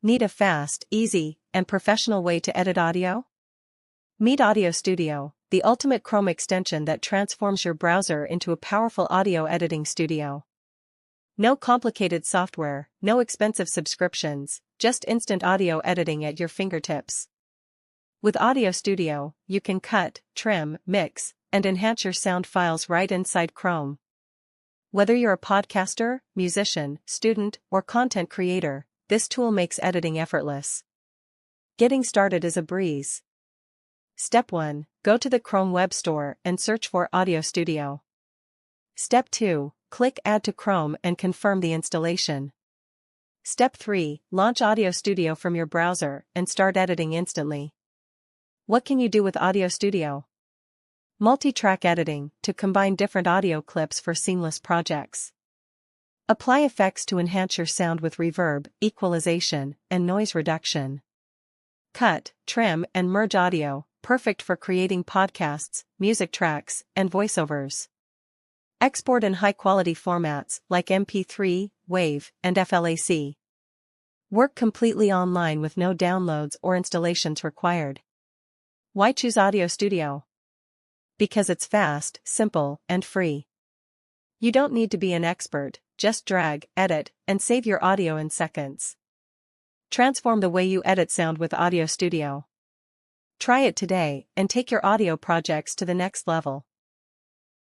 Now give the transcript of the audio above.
Need a fast, easy, and professional way to edit audio? Meet AudioStudio, the ultimate Chrome extension that transforms your browser into a powerful audio editing studio. No complicated software, no expensive subscriptions, just instant audio editing at your fingertips. With AudioStudio, you can cut, trim, mix, and enhance your sound files right inside Chrome. Whether you're a podcaster, musician, student, or content creator, this tool makes editing effortless. Getting started is a breeze. Step 1. Go to the Chrome Web Store and search for AudioStudio. Step 2. Click Add to Chrome and confirm the installation. Step 3. Launch AudioStudio from your browser and start editing instantly. What can you do with AudioStudio? Multi-track editing, to combine different audio clips for seamless projects. Apply effects to enhance your sound with reverb, equalization, and noise reduction. Cut, trim, and merge audio, perfect for creating podcasts, music tracks, and voiceovers. Export in high-quality formats like MP3, WAV, and FLAC. Work completely online with no downloads or installations required. Why choose AudioStudio? Because it's fast, simple, and free. You don't need to be an expert, just drag, edit, and save your audio in seconds. Transform the way you edit sound with AudioStudio. Try it today and take your audio projects to the next level.